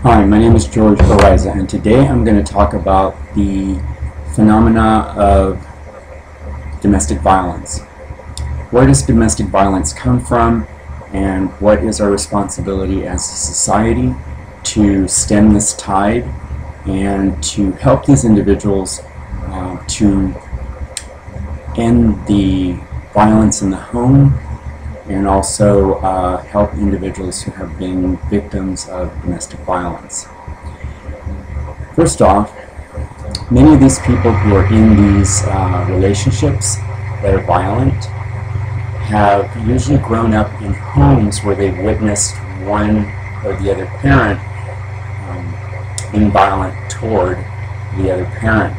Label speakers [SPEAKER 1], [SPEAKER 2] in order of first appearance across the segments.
[SPEAKER 1] Hi, my name is George Araiza, and today I'm going to talk about the phenomena of domestic violence. Where does domestic violence come from, and what is our responsibility as a society to stem this tide and to help these individuals to end the violence in the home, and also help individuals who have been victims of domestic violence. First off, many of these people who are in these relationships that are violent have usually grown up in homes where they've witnessed one or the other parent being violent toward the other parent.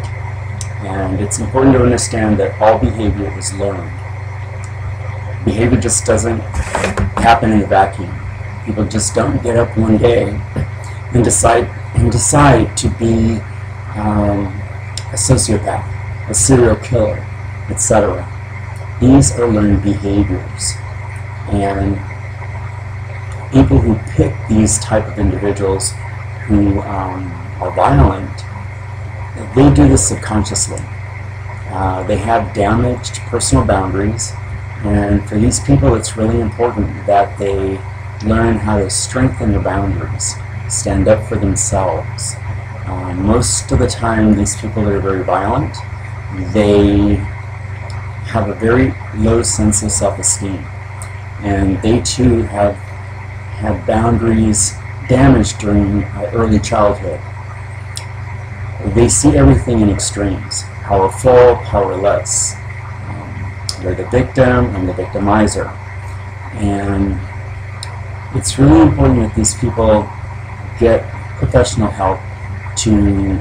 [SPEAKER 1] And it's important to understand that all behavior is learned. Behavior just doesn't happen in a vacuum. People just don't get up one day and decide to be a sociopath, a serial killer, etc. These are learned behaviors, and people who pick these type of individuals who are violent, they do this subconsciously. They have damaged personal boundaries. And for these people, it's really important that they learn how to strengthen their boundaries, stand up for themselves. Most of the time, these people that are very violent, they have a very low sense of self-esteem. And they too have had boundaries damaged during early childhood. They see everything in extremes, powerful, powerless. They're the victim and the victimizer. And it's really important that these people get professional help to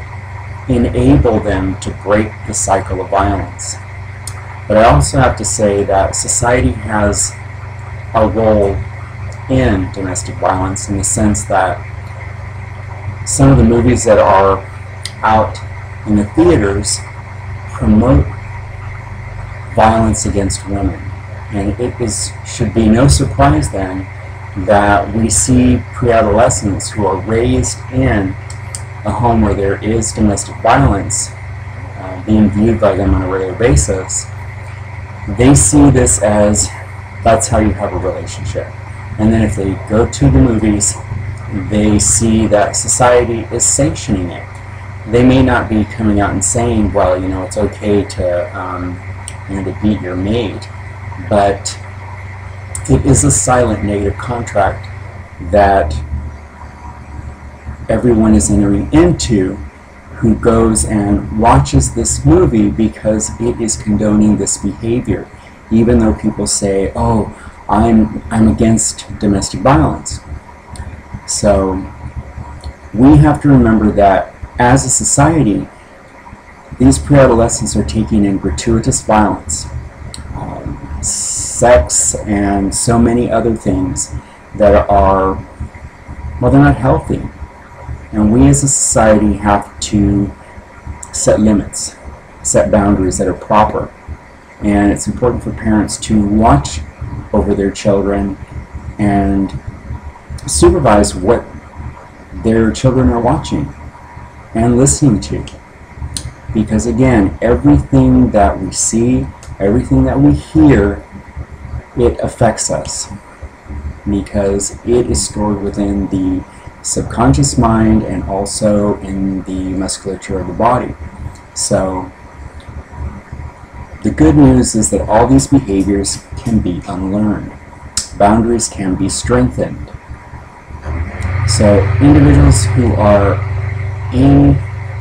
[SPEAKER 1] enable them to break the cycle of violence. But I also have to say that society has a role in domestic violence in the sense that some of the movies that are out in the theaters promote violence against women. And it should be no surprise then that we see pre-adolescents who are raised in a home where there is domestic violence being viewed by them on a regular basis. They see this as that's how you have a relationship. And then if they go to the movies, they see that society is sanctioning it. They may not be coming out and saying, well, you know, it's okay to to beat your mate, but it is a silent negative contract that everyone is entering into who goes and watches this movie because it is condoning this behavior, even though people say, oh, I'm against domestic violence. So we have to remember that as a society, these pre-adolescents are taking in gratuitous violence, sex, and so many other things that are, well, they're not healthy. And we as a society have to set limits, set boundaries that are proper. And it's important for parents to watch over their children and supervise what their children are watching and listening to. Because again, everything that we see, everything that we hear, it affects us because it is stored within the subconscious mind and also in the musculature of the body. So the good news is that all these behaviors can be unlearned. Boundaries can be strengthened. So individuals who are in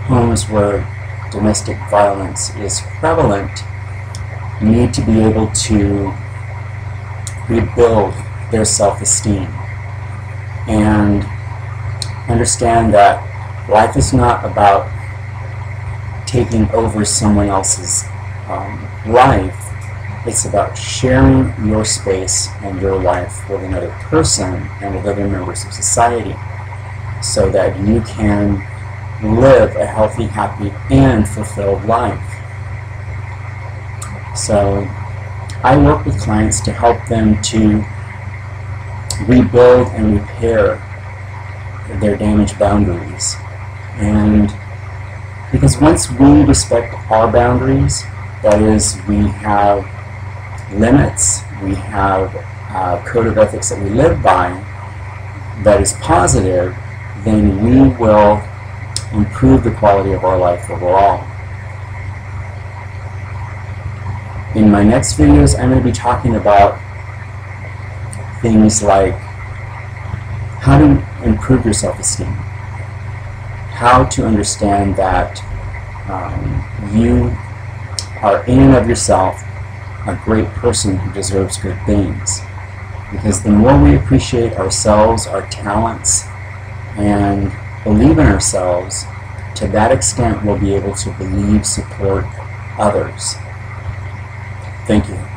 [SPEAKER 1] homes where domestic violence is prevalent need to be able to rebuild their self-esteem and understand that life is not about taking over someone else's life. It's about sharing your space and your life with another person and with other members of society so that you can live a healthy, happy, and fulfilled life. So I work with clients to help them to rebuild and repair their damaged boundaries. And because once we respect our boundaries, that is, we have limits, we have a code of ethics that we live by that is positive, then we will improve the quality of our life overall. In my next videos, I'm going to be talking about things like how to improve your self-esteem, how to understand that you are in and of yourself a great person who deserves good things. Because the more we appreciate ourselves, our talents, and believe in ourselves, to that extent we'll be able to believe, support others. Thank you.